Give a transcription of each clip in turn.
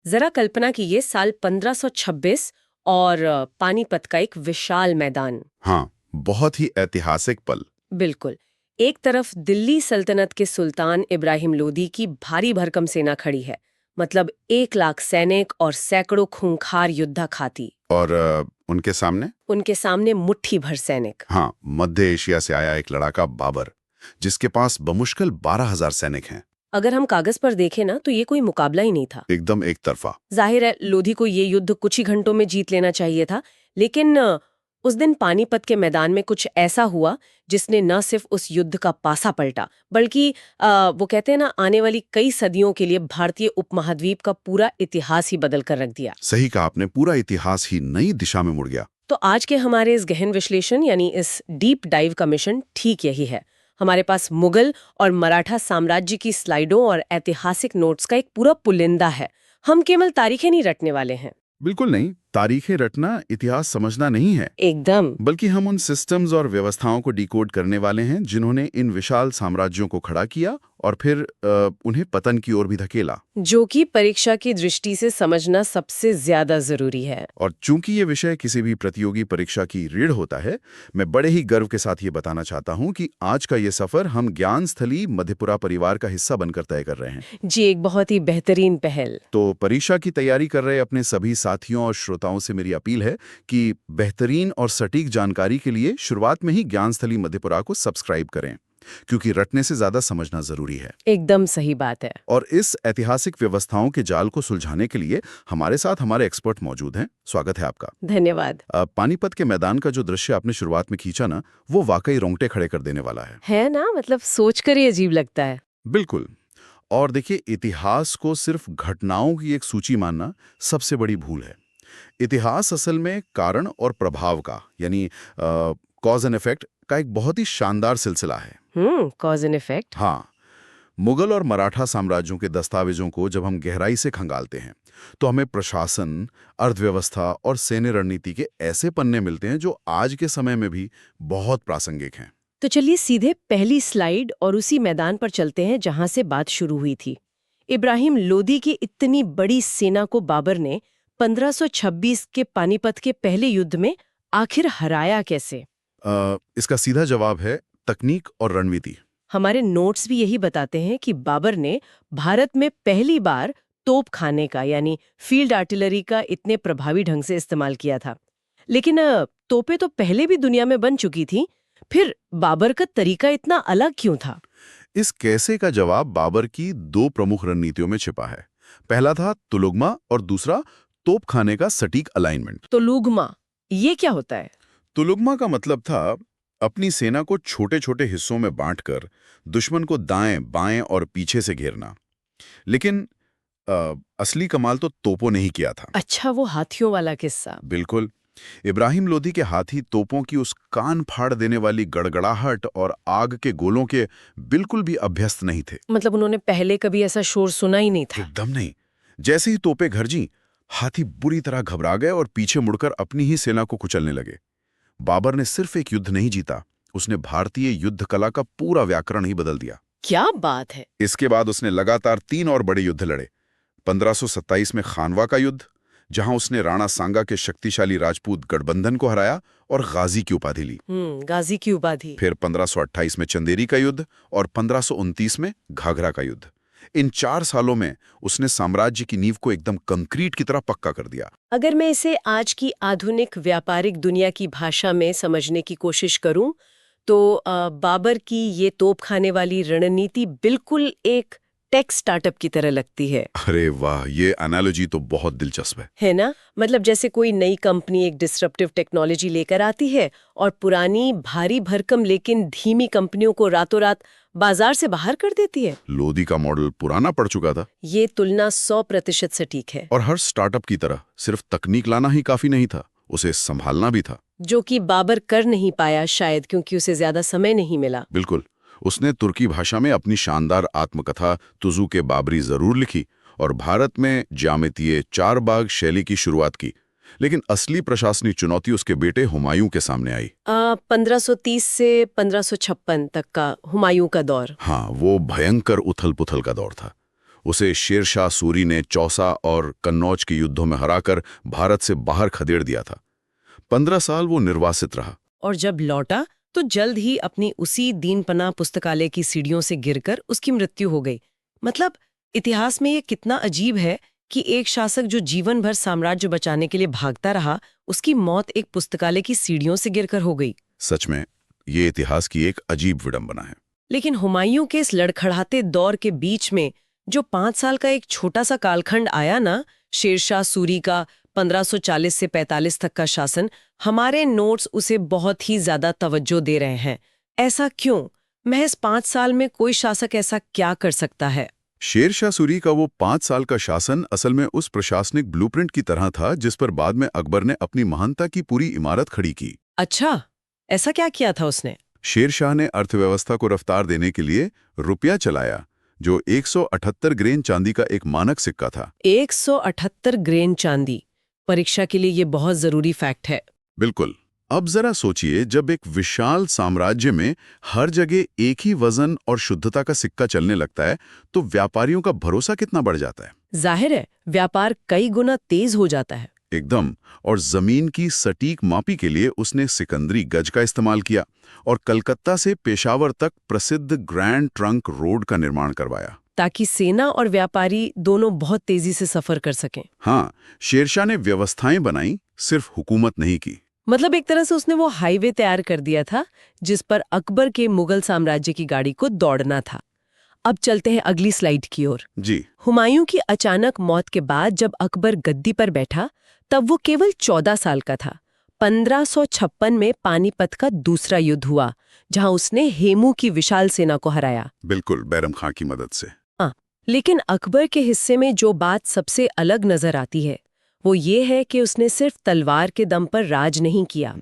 जरा कल्पना कीजिए साल 1526 और पानीपत का एक विशाल मैदान। हाँ, बहुत ही ऐतिहासिक पल। बिल्कुल। एक तरफ दिल्ली सल्तनत के सुल्तान इब्राहिम लोदी की भारी भरकम सेना खड़ी है, मतलब 1 लाख सैनिक और सैकड़ों खूंखार योद्धा खाती। और उनके सामने मुट्ठी भर सैनिक। हाँ, मध्य एशिया से आया एक लड़ाका बाबर, जिसके पास बमुश्किल 12,000 सैनिक हैं। अगर हम कागज पर देखें ना तो ये कोई मुकाबला ही नहीं था। एकदम एक तरफा। जाहिर है लोधी को ये युद्ध कुछ ही घंटों में जीत लेना चाहिए था, लेकिन उस दिन पानीपत के मैदान में कुछ ऐसा हुआ जिसने न सिर्फ उस युद्ध का पासा पलटा, बल्कि वो कहते हैं ना, आने वाली कई सदियों के लिए भारतीय उपमहाद्वीप का पूरा इतिहास ही बदल कर रख दिया। सही कहा आपने, पूरा इतिहास ही नई दिशा में मुड़ गया। तो आज के हमारे इस गहन विश्लेषण यानी इस डीप डाइव का मिशन ठीक यही है। हमारे पास मुगल और मराठा साम्राज्य की स्लाइडों और ऐतिहासिक नोट्स का एक पूरा पुलिंदा है। हम केवल तारीखें नहीं रटने वाले हैं। बिल्कुल नहीं, तारीखें रटना इतिहास समझना नहीं है, एकदम। बल्कि हम उन सिस्टम्स और व्यवस्थाओं को डिकोड करने वाले हैं जिन्होंने इन विशाल साम्राज्यों को खड़ा किया और फिर उन्हें पतन की ओर भी धकेला। जो कि परीक्षा की दृष्टि से समझना सबसे ज्यादा जरूरी है। और चूंकि ये विषय किसी भी प्रतियोगी परीक्षा की रीढ़ होता है, मैं बड़े ही गर्व के साथ ये बताना चाहता हूँ कि आज का ये सफर हम ज्ञान स्थली मधेपुरा परिवार का हिस्सा बनकर तय कर रहे हैं। जी, एक बहुत ही बेहतरीन पहल। तो परीक्षा की तैयारी कर रहे अपने सभी साथियों और श्रोताओं से मेरी अपील है कि बेहतरीन और सटीक जानकारी के लिए शुरुआत में ही ज्ञान स्थली मधेपुरा को सब्सक्राइब करें, क्योंकि रटने से ज्यादा समझना जरूरी है। एकदम सही बात है। और इस ऐतिहासिक व्यवस्थाओं के जाल को सुलझाने के लिए हमारे साथ हमारे एक्सपर्ट मौजूद हैं। स्वागत है आपका। धन्यवाद। पानीपत के मैदान का जो दृश्य आपने शुरुआत में खींचा ना, वो वाकई रोंगटे खड़े कर देने वाला है ना, मतलब सोचकर ही अजीब लगता है। बिल्कुल। और देखिए, इतिहास को सिर्फ घटनाओं की एक सूची मानना सबसे बड़ी भूल है। इतिहास असल में कारण और प्रभाव का, यानी कॉज एंड इफेक्ट का एक बहुत ही शानदार सिलसिला है। Cause and effect. हाँ, मुगल और मराठा साम्राज्यों के दस्तावेजों को जब हम गहराई से खंगालते हैं तो हमें प्रशासन, अर्थव्यवस्था और सैन्य रणनीति के ऐसे पन्ने मिलते हैं जो आज के समय में भी बहुत प्रासंगिक हैं। तो चलिए सीधे पहली स्लाइड और उसी मैदान पर चलते हैं जहां से बात शुरू हुई थी। इब्राहिम लोदी की इतनी बड़ी सेना को बाबर ने 1526 के पानीपत के पहले युद्ध में आखिर हराया कैसे? इसका सीधा जवाब है तकनीक और रणनीति। हमारे नोट्स भी यही बताते हैं कि बाबर ने भारत में पहली बार तोप खाने का यानी फील्ड आर्टिलरी का इतने प्रभावी ढंग से इस्तेमाल किया था। लेकिन तोपें तो पहले भी दुनिया में बन चुकी थी, फिर बाबर का तरीका इतना अलग क्यों था? इस कैसे का जवाब बाबर की दो प्रमुख रणनीतियों में छिपा है। पहला था तुलुगमा और दूसरा तोप खाने का सटीक अलाइनमेंट। तुलुगमा, ये क्या होता है? तुलुगमा का मतलब था अपनी सेना को छोटे छोटे हिस्सों में बांटकर दुश्मन को दाएं, बाएं और पीछे से घेरना। लेकिन असली कमाल तो तोपों ने ही किया था। अच्छा, वो हाथियों वाला किस्सा। बिल्कुल। इब्राहिम लोदी के हाथी तोपों की उस कान फाड़ देने वाली गड़गड़ाहट और आग के गोलों के बिल्कुल भी अभ्यस्त नहीं थे। मतलब उन्होंने पहले कभी ऐसा शोर सुना ही नहीं था। एकदम नहीं। जैसे ही तोपें गरजीं, हाथी बुरी तरह घबरा गए और पीछे मुड़कर अपनी ही सेना को कुचलने लगे। बाबर ने सिर्फ एक युद्ध नहीं जीता, उसने भारतीय युद्ध कला का पूरा व्याकरण ही बदल दिया। क्या बात है! इसके बाद उसने लगातार 3 और बड़े युद्ध लड़े। 1527 में खानवा का युद्ध, जहां उसने राणा सांगा के शक्तिशाली राजपूत गठबंधन को हराया और गाजी की उपाधि ली। गाजी की उपाधि। फिर 1528 में चंदेरी का युद्ध और 1529 में घाघरा का युद्ध। इन 4 सालों में उसने साम्राज्य की नींव को एकदम कंक्रीट की तरह पक्का कर दिया। अगर मैं इसे आज की आधुनिक व्यापारिक दुनिया की भाषा में समझने की कोशिश करूं, तो बाबर की ये तोप खाने वाली रणनीति बिल्कुल एक टेक स्टार्टअप की तरह लगती है। अरे वाह, ये एनालॉजी तो बहुत दिलचस्प है ना? मतलब जैसे कोई नई कंपनी एक डिस्रप्टिव टेक्नोलॉजी लेकर आती है और पुरानी भारी भरकम लेकिन धीमी कंपनियों को रातों रात बाजार से बाहर कर देती है। लोदी का मॉडल पुराना पड़ चुका था। ये तुलना 100% सटीक है। और हर स्टार्टअप की तरह सिर्फ तकनीक लाना ही काफी नहीं था, उसे संभालना भी था। जो कि बाबर कर नहीं पाया, शायद क्योंकि उसे ज्यादा समय नहीं मिला। बिल्कुल। उसने तुर्की भाषा में अपनी शानदार आत्मकथा तुजू के बाबरी जरूर लिखी और भारत में ज्यामितीय 4 बाग शैली की शुरुआत की, लेकिन असली प्रशासनिक चुनौती उसके बेटे हुमायूं के सामने आई। 1530 से 1556 तक का हुमायूं का दौर। हाँ, वो भयंकर उथल पुथल का दौर था। उसे शेरशाह सूरी ने चौसा और कन्नौज के युद्धों में हराकर भारत से बाहर खदेड़ दिया था। 15 साल वो निर्वासित रहा। और जब लौटा तो जल्द ही अपनी उसी दीनपना पुस्तकालय की सीढ़ियों से गिरकर उसकी मृत्यु हो गई। मतलब इतिहास में ये कितना अजीब है कि एक शासक जो जीवन भर साम्राज्य बचाने के लिए भागता रहा, उसकी मौत एक पुस्तकालय की सीढ़ियों से गिरकर हो गई। सच में ये इतिहास की एक अजीब विडंबना है। लेकिन हुमायूं के इस लड़खड़ाते दौर के बीच में जो 5 साल का एक छोटा सा कालखंड आया ना, शेरशाह सूरी का 1540 से 45 तक का शासन, हमारे नोट्स उसे बहुत ही ज्यादा तवज्जो दे रहे हैं। ऐसा क्यों? महज 5 साल में कोई शासक ऐसा क्या कर सकता है? शेरशाह सूरी का वो 5 साल का शासन असल में उस प्रशासनिक ब्लूप्रिंट की तरह था जिस पर बाद में अकबर ने अपनी महानता की पूरी इमारत खड़ी की। अच्छा, ऐसा क्या किया था उसने? शेरशाह ने अर्थव्यवस्था को रफ्तार देने के लिए रुपया चलाया, जो 178 ग्रेन चांदी का एक मानक सिक्का था। 178 ग्रेन चांदी, परीक्षा के लिए ये बहुत जरूरी फैक्ट है। बिल्कुल। अब जरा सोचिए, जब एक विशाल साम्राज्य में हर जगह एक ही वजन और शुद्धता का सिक्का चलने लगता है, तो व्यापारियों का भरोसा कितना बढ़ जाता है। जाहिर है, व्यापार कई गुना तेज हो जाता है। एकदम। और जमीन की सटीक मापी के लिए उसने सिकंदरी गज का इस्तेमाल किया और कलकत्ता से पेशावर तक प्रसिद्ध ग्रैंड ट्रंक रोड का निर्माण करवाया, ताकि सेना और व्यापारी दोनों बहुत तेजी से सफर कर सकें। हाँ, शेरशाह ने व्यवस्थाएं बनाई, सिर्फ हुकूमत नहीं की। मतलब एक तरह से उसने वो हाईवे तैयार कर दिया था जिस पर अकबर के मुगल साम्राज्य की गाड़ी को दौड़ना था। अब चलते हैं अगली स्लाइड की ओर। जी। हुमायूं की अचानक मौत के बाद जब अकबर गद्दी पर बैठा, तब वो केवल 14 साल का था। 1556 में पानीपत का दूसरा युद्ध हुआ, जहां उसने हेमू की विशाल सेना को हराया। बिल्कुल, बैरम खां की मदद से। लेकिन अकबर के हिस्से में जो बात सबसे अलग नजर आती है, वो ये है कि उसने सिर्फ तलवार के दम पर राज नहीं किया।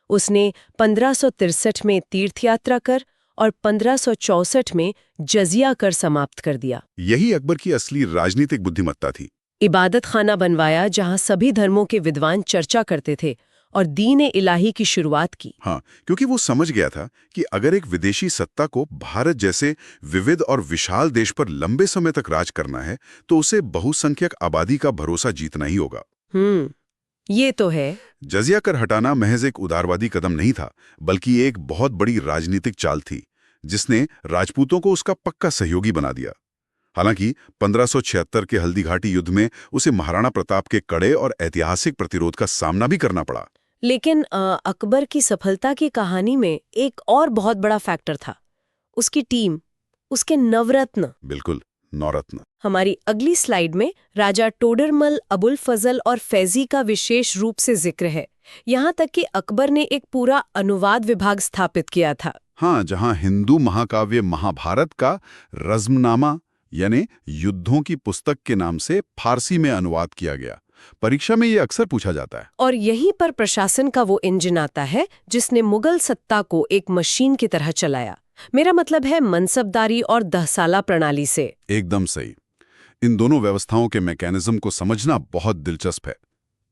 उसने 1563 में तीर्थयात्रा कर और 1564 में जजिया कर समाप्त कर दिया। यही अकबर की असली राजनीतिक बुद्धिमत्ता थी। इबादत खाना बनवाया जहां सभी धर्मों के विद्वान चर्चा करते थे और दीन इलाही की शुरुआत की। हाँ, क्योंकि वो समझ गया था कि अगर एक विदेशी सत्ता को भारत जैसे विविध और विशाल देश पर लंबे समय तक राज करना है, तो उसे बहुसंख्यक आबादी का भरोसा जीतना ही होगा। ये तो है। जजिया कर हटाना महज एक उदारवादी कदम नहीं था, बल्कि एक बहुत बड़ी राजनीतिक चाल थी, जिसने राजपूतों को उसका पक्का सहयोगी बना दिया। हालांकि 1576 के हल्दीघाटी युद्ध में उसे महाराणा प्रताप के कड़े और ऐतिहासिक प्रतिरोध का सामना भी करना पड़ा। लेकिन अकबर की सफलता की कहानी में एक और बहुत बड़ा फैक्टर था, उसकी टीम, उसके नवरत्न। बिल्कुल, नौरत्न। हमारी अगली स्लाइड में राजा टोडरमल, अबुल फजल और फैजी का विशेष रूप से जिक्र है। यहाँ तक कि अकबर ने एक पूरा अनुवाद विभाग स्थापित किया था। हाँ, जहाँ हिंदू महाकाव्य महाभारत का रज़्मनामा यानी युद्धों की पुस्तक के नाम से फारसी में अनुवाद किया गया। परीक्षा में ये अक्सर पूछा जाता है। और यहीं पर प्रशासन का वो इंजन आता है जिसने मुगल सत्ता को एक मशीन की तरह चलाया। मेरा मतलब है मनसबदारी और दहसाला प्रणाली से। एकदम सही। इन दोनों व्यवस्थाओं के मैकेनिज्म को समझना बहुत दिलचस्प है।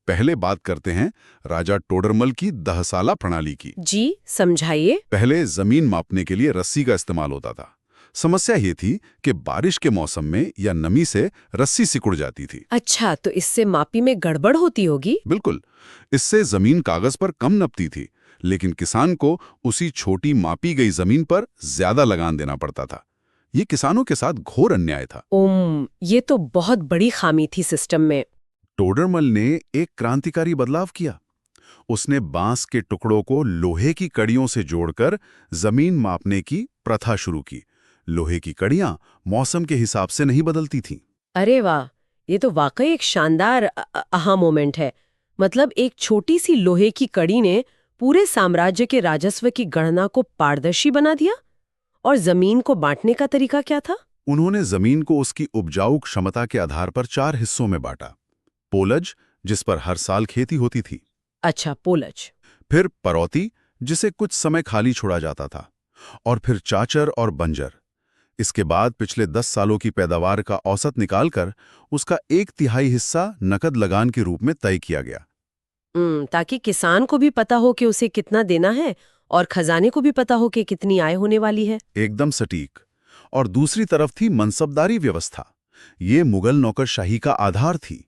पहले बात करते हैं राजा टोडरमल की दहसाला प्रणाली की। जी, समझाइए। पहले जमीन मापने के लिए रस्सी का इस्तेमाल होता था। समस्या ये थी कि बारिश के मौसम में या नमी से रस्सी सिकुड़ जाती थी। अच्छा, तो इससे मापी में गड़बड़ होती होगी। बिल्कुल। इससे जमीन कागज पर कम नपती थी, लेकिन किसान को उसी छोटी मापी गई जमीन पर ज्यादा लगान देना पड़ता था। ये किसानों के साथ घोर अन्याय था। ये तो बहुत बड़ी खामी थी सिस्टम में। टोडरमल ने एक क्रांतिकारी बदलाव किया। उसने बांस के टुकड़ों को लोहे की कड़ियों से जोड़कर जमीन मापने की प्रथा शुरू की। लोहे की कड़ियां मौसम के हिसाब से नहीं बदलती थीं। अरे वाह, ये तो वाकई एक शानदार आहा मोमेंट है। मतलब एक छोटी सी लोहे की कड़ी ने पूरे साम्राज्य के राजस्व की गणना को पारदर्शी बना दिया। और जमीन को बांटने का तरीका क्या था? उन्होंने जमीन को उसकी उपजाऊ क्षमता के आधार पर 4 हिस्सों में बांटा। पोलज, जिस पर हर साल खेती होती थी। अच्छा, पोलज। फिर परौती, जिसे कुछ समय खाली छोड़ा जाता था। और फिर चाचर और बंजर। इसके बाद पिछले 10 सालों की पैदावार का औसत निकालकर उसका 1/3 हिस्सा नकद लगान के रूप में तय किया गया। ताकि किसान को भी पता हो कि उसे कितना देना है और खजाने को भी पता हो कि कितनी आय होने वाली है। एकदम सटीक। और दूसरी तरफ थी मनसबदारी व्यवस्था, ये मुगल नौकरशाही का आधार थी।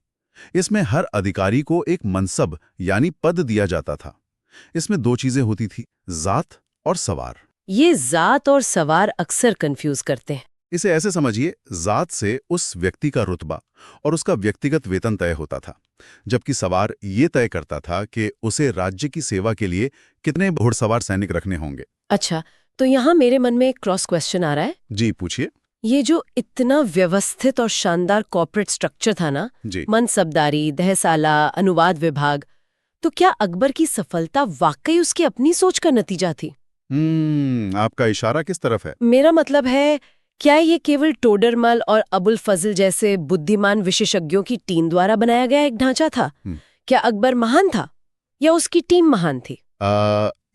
इसमें हर अधिकारी को एक मनसब यानी पद दिया जाता था। इसमें दो चीजें होती थी, जात और सवार। ये जात और सवार अक्सर कंफ्यूज करते हैं। इसे ऐसे समझिए, जात से उस व्यक्ति का रुतबा और उसका व्यक्तिगत वेतन तय होता था, जबकि सवार ये तय करता था कि उसे राज्य की सेवा के लिए कितने घुड़सवार सैनिक रखने होंगे। अच्छा, तो यहाँ मेरे मन में एक क्रॉस क्वेश्चन आ रहा है। जी पूछिए। ये जो इतना व्यवस्थित और शानदार कॉर्पोरेट स्ट्रक्चर था ना, जी मनसबदारी, दहसाला, अनुवाद विभाग, तो क्या अकबर की सफलता वाकई उसकी अपनी सोच का नतीजा थी? आपका इशारा किस तरफ है? मेरा मतलब है, क्या ये केवल टोडरमल और अबुल फजल जैसे बुद्धिमान विशेषज्ञों की टीम द्वारा बनाया गया एक ढांचा था? क्या अकबर महान था या उसकी टीम महान थी?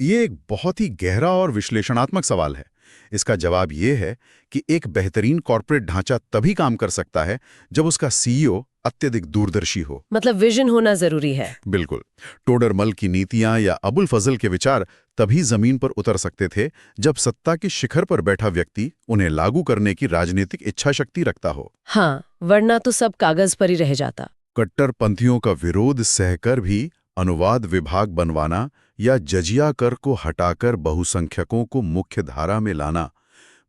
ये एक बहुत ही गहरा और विश्लेषणात्मक सवाल है। इसका जवाब ये है कि एक बेहतरीन कॉर्पोरेट ढांचा तभी काम कर सकता है जब उसका सीईओ अत्यधिक दूरदर्शी हो। मतलब विजन होना जरूरी है। बिल्कुल। टोडरमल की नीतियां या अबुल फजल के विचार तभी जमीन पर उतर सकते थे जब सत्ता के शिखर पर बैठा व्यक्ति उन्हें लागू करने की राजनीतिक इच्छा शक्ति रखता हो। हाँ, वरना तो सब कागज पर ही रह जाता। कट्टरपंथियों का विरोध सहकर भी अनुवाद विभाग बनवाना या जजिया कर को हटाकर बहुसंख्यकों को मुख्य धारा में लाना,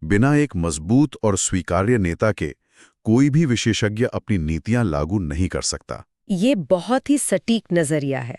बिना एक मजबूत और स्वीकार्य नेता के कोई भी विशेषज्ञ अपनी नीतियां लागू नहीं कर सकता। ये बहुत ही सटीक नजरिया है।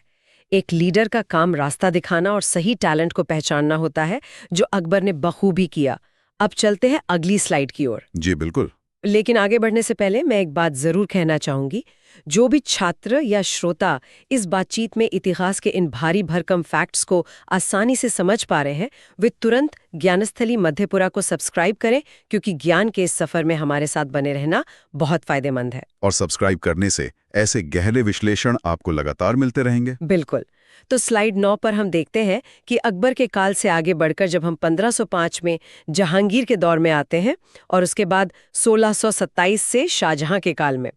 एक लीडर का काम रास्ता दिखाना और सही टैलेंट को पहचानना होता है, जो अकबर ने बखूबी किया। अब चलते हैं अगली स्लाइड की ओर। जी बिल्कुल। लेकिन आगे बढ़ने से पहले मैं एक बात जरूर कहना चाहूंगी। जो भी छात्र या श्रोता इस बातचीत में इतिहास के इन भारी भरकम फैक्ट्स को आसानी से समझ पा रहे हैं, वे तुरंत ज्ञानस्थली मध्यपुरा को सब्सक्राइब करें, क्योंकि ज्ञान के इस सफर में हमारे साथ बने रहना बहुत फायदेमंद है। और सब्सक्राइब करने से ऐसे गहरे विश्लेषण आपको लगातार मिलते रहेंगे। बिल्कुल। तो स्लाइड 9 पर हम देखते हैं कि अकबर के काल से आगे बढ़कर जब हम 1505 में जहांगीर के दौर में आते हैं और उसके बाद 1627 से शाहजहां के काल में,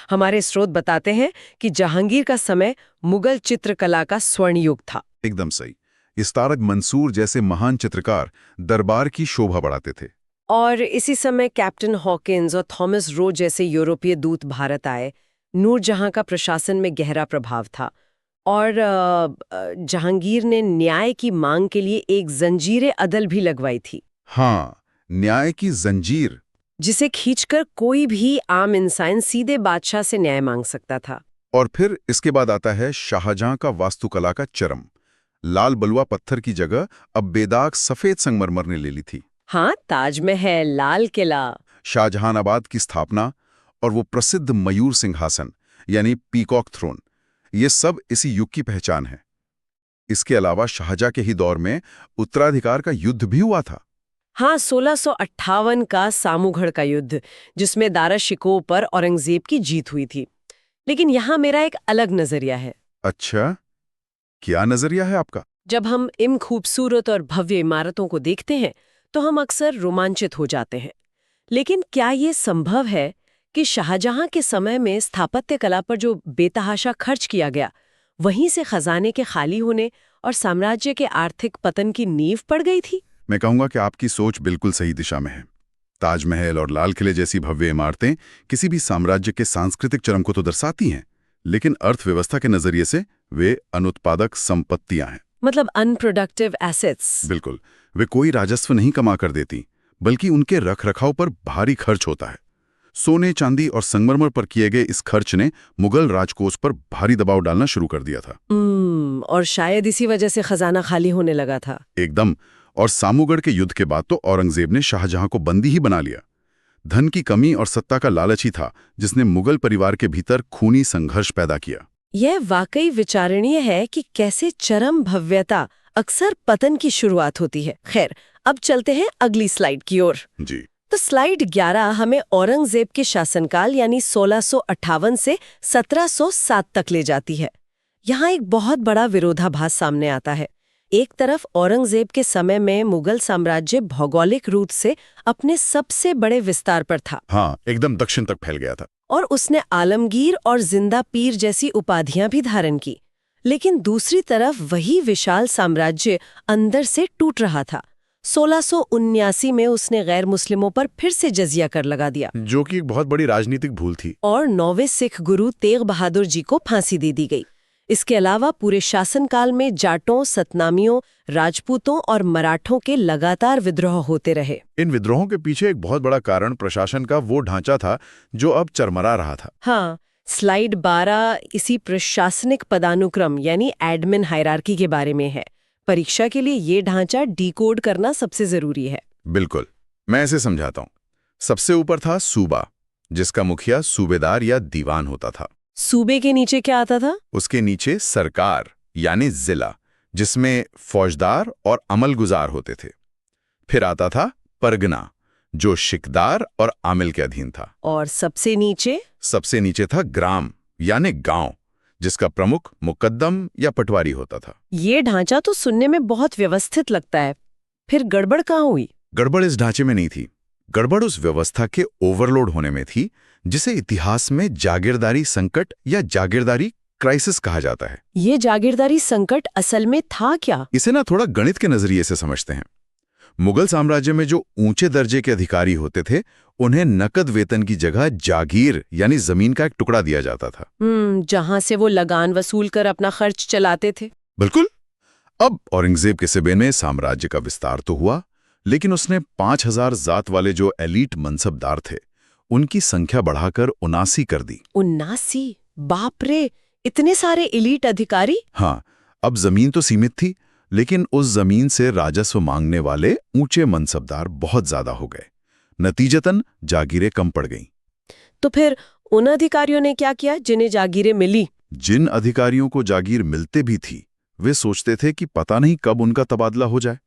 हमारे स्रोत बताते हैं कि जहांगीर का समय मुगल चित्रकला का स्वर्ण युग था। एकदम सही। इस्तारक मंसूर जैसे महान चित्रकार दरबार की शोभा बढ़ाते थे। और इसी समय कैप्टन हॉकिंस और थॉमस रो जैसे यूरोपीय दूत भारत आए। नूरजहां का प्रशासन में गहरा प्रभाव था और जहांगीर ने न्याय की मांग के लिए एक जंजीरे अदल भी लगवाई थी। हाँ, न्याय की जंजीर, जिसे खींचकर कोई भी आम इंसान सीधे बादशाह से न्याय मांग सकता था। और फिर इसके बाद आता है शाहजहां का वास्तुकला का चरम। लाल बलुआ पत्थर की जगह अब बेदाग सफेद संगमरमर ने ले ली थी। हाँ, ताजमहल, लाल किला, शाहजहानाबाद की स्थापना और वो प्रसिद्ध मयूर सिंहासन यानी पीकॉक थ्रोन, ये सब इसी युग की पहचान है। इसके अलावा शाहजहां के ही दौर में उत्तराधिकार का युद्ध भी हुआ था। हाँ, 1658 का सामूगढ़ का युद्ध, जिसमें दारा शिकोह पर औरंगजेब की जीत हुई थी। लेकिन यहाँ मेरा एक अलग नजरिया है। अच्छा, क्या नजरिया है आपका? जब हम इन खूबसूरत और भव्य इमारतों को देखते हैं तो हम अक्सर रोमांचित हो जाते हैं। लेकिन क्या ये संभव है कि शाहजहां के समय में स्थापत्य कला पर जो बेतहाशा खर्च किया गया, वहीं से खजाने के खाली होने और साम्राज्य के आर्थिक पतन की नींव पड़ गई थी? मैं कहूंगा कि आपकी सोच बिल्कुल सही दिशा में है। ताजमहल और लाल किले जैसी भव्य इमारतें किसी भी साम्राज्य के सांस्कृतिक चरम को तो दर्शाती हैं, लेकिन अर्थव्यवस्था के नजरिए से वे अनुत्पादक संपत्तियां हैं। मतलब अनप्रोडक्टिव एसेट्स। बिल्कुल। वे कोई राजस्व नहीं कमा कर देती, बल्कि उनके रखरखाव पर भारी खर्च होता है। सोने, चांदी और संगमरमर पर किए गए इस खर्च ने मुगल राजकोष पर भारी दबाव डालना शुरू कर दिया था। और शायद इसी वजह से खजाना खाली होने लगा था। एकदम। और सामूगढ़ के युद्ध के बाद तो औरंगजेब ने शाहजहां को बंदी ही बना लिया। धन की कमी और सत्ता का लालच ही था जिसने मुगल परिवार के भीतर खूनी संघर्ष पैदा किया। यह वाकई विचारणीय है कि कैसे चरम भव्यता अक्सर पतन की शुरुआत होती है। खैर, अब चलते हैं अगली स्लाइड की ओर। जी। तो स्लाइड 11 हमें औरंगजेब के शासनकाल यानी 1658 से 1707 तक ले जाती है। यहाँ एक बहुत बड़ा विरोधाभास सामने आता है। एक तरफ औरंगजेब के समय में मुगल साम्राज्य भौगोलिक रूप से अपने सबसे बड़े विस्तार पर था। हाँ, एकदम दक्षिण तक फैल गया था। और उसने आलमगीर और जिंदा पीर जैसी उपाधियां भी धारण की। लेकिन दूसरी तरफ वही विशाल साम्राज्य अंदर से टूट रहा था। 1679 में उसने गैर मुस्लिमों पर फिर से जजिया कर लगा दिया जो कि एक बहुत बड़ी राजनीतिक भूल थी। और 9वें सिख गुरु तेग बहादुर जी को फांसी दे दी गई। इसके अलावा पूरे शासनकाल में जाटों, सतनामियों, राजपूतों और मराठों के लगातार विद्रोह होते रहे। इन विद्रोहों के पीछे एक बहुत बड़ा कारण प्रशासन का वो ढांचा था जो अब चरमरा रहा था। हाँ, स्लाइड 12 इसी प्रशासनिक पदानुक्रम यानी एडमिन हायरार्की के बारे में है। परीक्षा के लिए ये ढांचा डिकोड करना सबसे जरूरी है। बिल्कुल, मैं इसे समझाता हूँ। सबसे ऊपर था सूबा, जिसका मुखिया सूबेदार या दीवान होता था। सूबे के नीचे क्या आता था? उसके नीचे सरकार यानी जिला, जिसमें फौजदार और अमलगुजार होते थे। फिर आता था परगना, जो शिकदार और आमिल के अधीन था। और सबसे नीचे था ग्राम यानी गांव, जिसका प्रमुख मुकद्दम या पटवारी होता था। ये ढांचा तो सुनने में बहुत व्यवस्थित लगता है। फिर गड़बड़ कहाँ हुई? गड़बड़ इस ढांचे में नहीं थी, गड़बड़ उस व्यवस्था के ओवरलोड होने में थी, जिसे इतिहास में जागीरदारी संकट या जागीरदारी क्राइसिस कहा जाता है। ये जागीरदारी संकट असल में था क्या? इसे ना थोड़ा गणित के नजरिए से समझते हैं। मुगल साम्राज्य में जो ऊंचे दर्जे के अधिकारी होते थे, उन्हें नकद वेतन की जगह जागीर यानी जमीन का एक टुकड़ा दिया जाता था। जहां से वो लगान वसूल कर अपना खर्च चलाते थे। बिल्कुल। अब औरंगजेब के सूबे में साम्राज्य का विस्तार तो हुआ, लेकिन उसने 5000 जात वाले जो एलीट मनसबदार थे, उनकी संख्या बढ़ाकर 79 कर दी। 79? बाप रे, इतने सारे एलीट अधिकारी? हाँ, अब जमीन तो सीमित थी, लेकिन उस जमीन से राजस्व मांगने वाले ऊंचे मनसबदार बहुत ज्यादा हो गए। नतीजतन जागीरें कम पड़ गईं। तो फिर उन अधिकारियों ने क्या किया जिन्हें जागीरें मिली? जिन अधिकारियों को जागीर मिलते भी थी, वे सोचते थे कि पता नहीं कब उनका तबादला हो जाए।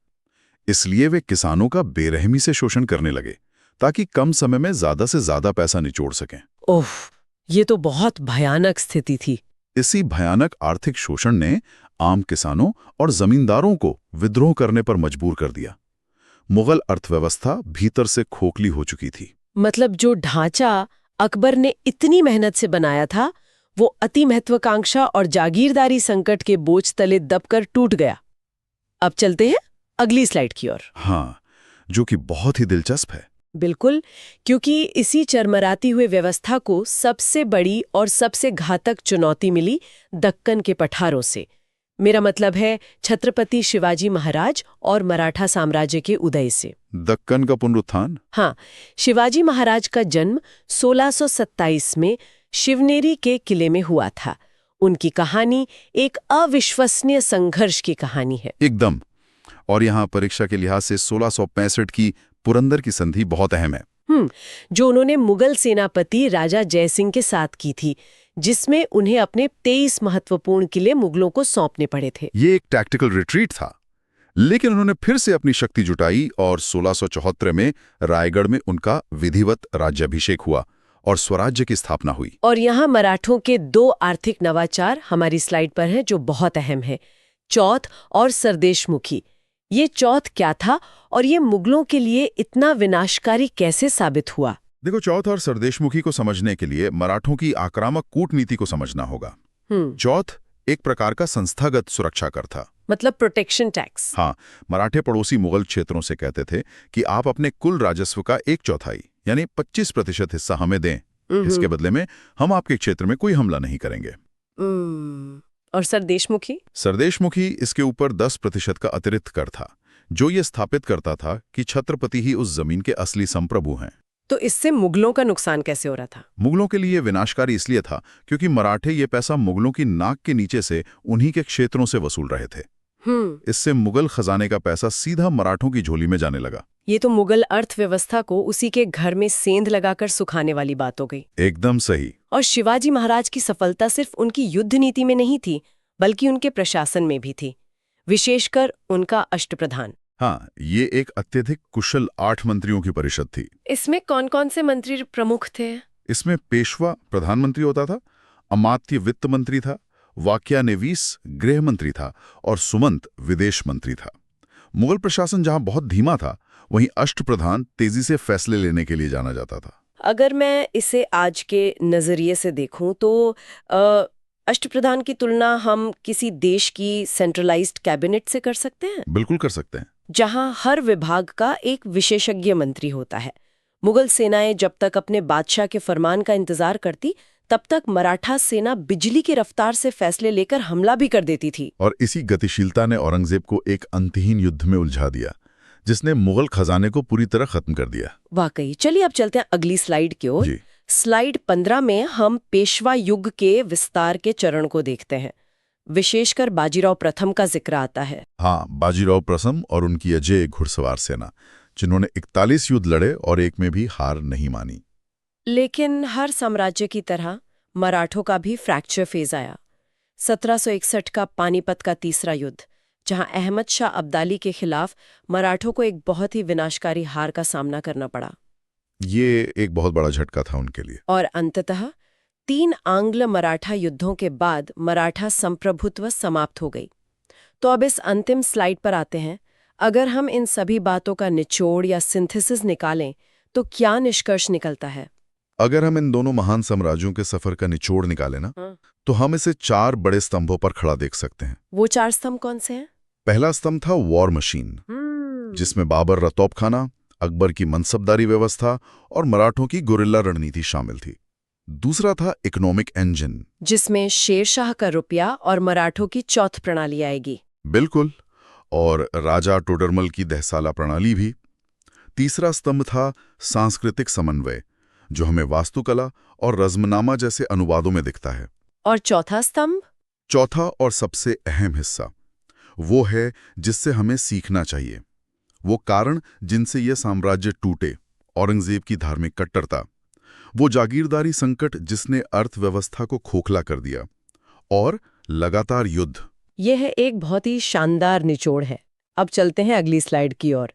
इसलिए वे किसानों का बेरहमी से शोषण करने लगे, ताकि कम समय में ज्यादा से ज्यादा पैसा निचोड़ सकें। ओह, ये तो बहुत भयानक स्थिति थी। इसी भयानक आर्थिक शोषण ने आम किसानों और जमींदारों को विद्रोह करने पर मजबूर कर दिया। मुगल अर्थव्यवस्था भीतर से खोखली हो चुकी थी। मतलब जो ढांचा अकबर ने इतनी मेहनत से बनाया था, वो अति महत्वाकांक्षा और जागीरदारी संकट के बोझ तले दबकर टूट गया। अब चलते हैं अगली स्लाइड की ओर। हाँ, जो कि बहुत ही दिलचस्प है। बिल्कुल, क्योंकि इसी चरमराती हुए व्यवस्था को सबसे बड़ी और सबसे घातक चुनौती मिली दक्कन के पठारों से। मेरा मतलब है छत्रपति शिवाजी महाराज और मराठा साम्राज्य के उदय से। दक्कन का पुनरुत्थान? हाँ, शिवाजी महाराज का जन्म 1627 में शिवनेरी के किले में हुआ था। उनकी कहानी एक अविश्वसनीय संघर्ष की कहानी है। एकदम। और यहाँ परीक्षा के लिहाज से 1665 की पुरंदर की संधि बहुत अहम है। जो उन्होंने मुगल सेनापति राजा जयसिंह के साथ की थी, जिसमें उन्हें अपने 23 महत्वपूर्ण किले मुगलों को सौंपने पड़े थे। ये एक टैक्टिकल रिट्रीट था, लेकिन उन्होंने फिर से अपनी शक्ति जुटाई और 1674 में रायगढ़ में उनका विधिवत राज्याभिषेक हुआ और स्वराज्य की स्थापना हुई। और यहाँ मराठों के 2 आर्थिक नवाचार हमारी स्लाइड पर हैं जो बहुत अहम है, चौथ और सरदेशमुखी। ये चौथ क्या था और ये मुगलों के लिए इतना विनाशकारी कैसे साबित हुआ? देखो, चौथ और सरदेशमुखी को समझने के लिए मराठों की आक्रामक कूटनीति को समझना होगा। चौथ एक प्रकार का संस्थागत सुरक्षा कर था, मतलब प्रोटेक्शन टैक्स। हाँ, मराठे पड़ोसी मुगल क्षेत्रों से कहते थे कि आप अपने कुल राजस्व का 1/4 यानी 25% हिस्सा हमें दें, इसके बदले में हम आपके क्षेत्र में कोई हमला नहीं करेंगे। और सरदेशमुखी? सरदेशमुखी इसके ऊपर 10% का अतिरिक्त कर था, जो ये स्थापित करता था कि छत्रपति ही उस जमीन के असली संप्रभु हैं। तो इससे मुगलों का नुकसान कैसे हो रहा था? मुगलों के लिए विनाशकारी इसलिए था क्योंकि मराठे ये पैसा मुगलों की नाक के नीचे से उन्हीं के क्षेत्रों से वसूल रहे थे। इससे मुगल खजाने का पैसा सीधा मराठों की झोली में जाने लगा। ये तो मुगल अर्थव्यवस्था को उसी के घर में सेंध लगाकर सुखाने वाली बात हो गई। एकदम सही। और शिवाजी महाराज की सफलता सिर्फ उनकी युद्ध नीति में नहीं थी, बल्कि उनके प्रशासन में भी थी, विशेषकर उनका अष्टप्रधान। हाँ, ये एक अत्यधिक कुशल 8 मंत्रियों की परिषद थी। इसमें कौन कौन से मंत्री प्रमुख थे? इसमें पेशवा प्रधानमंत्री होता था, अमात्य वित्त मंत्री था, वाक्यानेवीस गृह मंत्री था और सुमंत विदेश मंत्री था। मुगल प्रशासन जहां बहुत धीमा था, वहीं अष्टप्रधान तेजी से फैसले लेने के लिए जाना जाता था। अगर मैं इसे आज के नजरिए से देखूं तो अष्टप्रधान की तुलना हम किसी देश की सेंट्रलाइज्ड कैबिनेट से कर सकते हैं? बिल्कुल कर सकते हैं। जहां हर विभाग का एक विशेषज्ञ मंत्री होता है। मुगल सेनाएं जब तक अपने बादशाह के फरमान का इंतजार करती, तब तक मराठा सेना बिजली की रफ्तार से फैसले लेकर हमला भी कर देती थी। और इसी गतिशीलता ने औरंगजेब को एक अंतहीन युद्ध में उलझा दिया, जिसने मुगल खजाने को पूरी तरह खत्म कर दिया। वाकई। चलिए अब चलते हैं अगली स्लाइड की ओर। जी। स्लाइड 15 में हम पेशवा युग के विस्तार के चरण को देखते हैं। विशेषकर बाजीराव प्रथम का जिक्र आता है। हाँ, बाजीराव प्रथम और उनकी अजेय घुड़सवार सेना, जिन्होंने 41 युद्ध लड़े और एक में भी हार नहीं मानी। लेकिन हर साम्राज्य की तरह मराठों का भी फ्रैक्चर फेज आया। 1761 का पानीपत का तीसरा युद्ध, जहां अहमद शाह अब्दाली के खिलाफ मराठों को एक बहुत ही विनाशकारी हार का सामना करना पड़ा। ये एक बहुत बड़ा झटका था उनके लिए। और अंततः 3 आंग्ल मराठा युद्धों के बाद मराठा संप्रभुत्व समाप्त हो गई। तो अब इस अंतिम स्लाइड पर आते हैं। अगर हम इन सभी बातों का निचोड़ या सिंथेसिस निकालें तो क्या निष्कर्ष निकलता है? अगर हम इन दोनों महान साम्राज्यों के सफर का निचोड़ निकालें ना, तो हम इसे 4 बड़े स्तंभों पर खड़ा देख सकते हैं। वो 4 स्तंभ कौन से हैं? पहला स्तंभ था वॉर मशीन, जिसमें बाबर रतौबखाना, अकबर की मनसबदारी व्यवस्था और मराठों की गुरिल्ला रणनीति शामिल थी। दूसरा था इकोनॉमिक इंजन, जिसमें शेरशाह का रुपया और मराठों की चौथ प्रणाली आएगी। बिल्कुल, और राजा टोडरमल की दहसाला प्रणाली भी। तीसरा स्तंभ था सांस्कृतिक समन्वय, जो हमें वास्तुकला और रज़्मनामा जैसे अनुवादों में दिखता है। और चौथा स्तंभ? चौथा और सबसे अहम हिस्सा वो है जिससे हमें सीखना चाहिए। वो कारण जिनसे ये साम्राज्य टूटे, औरंगजेब की धार्मिक कट्टरता, वो जागीरदारी संकट जिसने अर्थव्यवस्था को खोखला कर दिया, और लगातार युद्ध। यह एक बहुत ही शानदार निचोड़ है। अब चलते हैं अगली स्लाइड की ओर।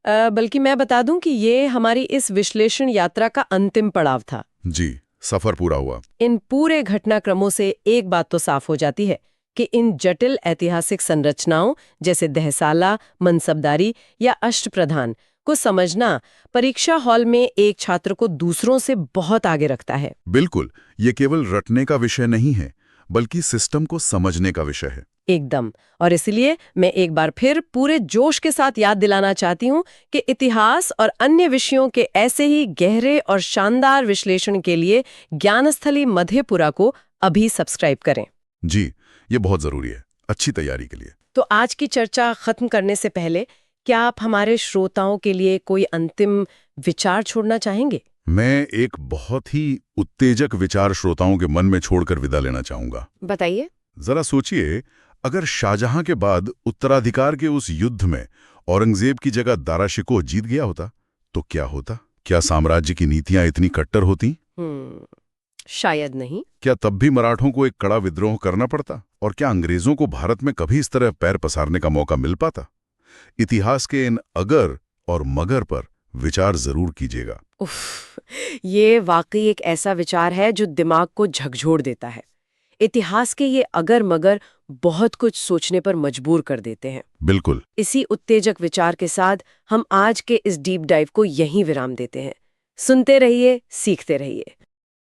बल्कि मैं बता दूं कि ये हमारी इस विश्लेषण यात्रा का अंतिम पड़ाव था। जी, सफर पूरा हुआ। इन पूरे घटनाक्रमों से एक बात तो साफ हो जाती है कि इन जटिल ऐतिहासिक संरचनाओं जैसे दहसाला, मनसबदारी या अष्टप्रधान को समझना परीक्षा हॉल में एक छात्र को दूसरों से बहुत आगे रखता है। बिल्कुल, ये केवल रटने का विषय नहीं है, बल्कि सिस्टम को समझने का विषय है। एकदम। और इसलिए मैं एक बार फिर पूरे जोश के साथ याद दिलाना चाहती हूँ कि इतिहास और अन्य विषयों के ऐसे ही गहरे और शानदार विश्लेषण के लिए ज्ञानस्थली मधेपुरा को अभी सब्सक्राइब करें। जी, ये बहुत जरूरी है, अच्छी तैयारी के लिए। तो आज की चर्चा खत्म करने से पहले क्या आप हमारे श्रोताओं के लिए कोई अंतिम विचार छोड़ना चाहेंगे? मैं एक बहुत ही उत्तेजक विचार श्रोताओं के मन में छोड़कर विदा लेना चाहूंगा। बताइए। जरा सोचिए, अगर शाहजहां के बाद उत्तराधिकार के उस युद्ध में औरंगजेब की जगह दारा शिकोह जीत गया होता, तो क्या होता? क्या साम्राज्य की नीतियां इतनी कट्टर होती? शायद नहीं। क्या तब भी मराठों को एक कड़ा विद्रोह करना पड़ता? और क्या अंग्रेजों को भारत में कभी इस तरह पैर पसारने का मौका मिल पाता? इतिहास के इन अगर और मगर पर विचार जरूर कीजिएगा। उफ, ये वाकई एक ऐसा विचार है जो दिमाग को झकझोर देता है। इतिहास के ये अगर मगर बहुत कुछ सोचने पर मजबूर कर देते हैं। बिल्कुल। इसी उत्तेजक विचार के साथ हम आज के इस डीप डाइव को यहीं विराम देते हैं। सुनते रहिए, सीखते रहिए।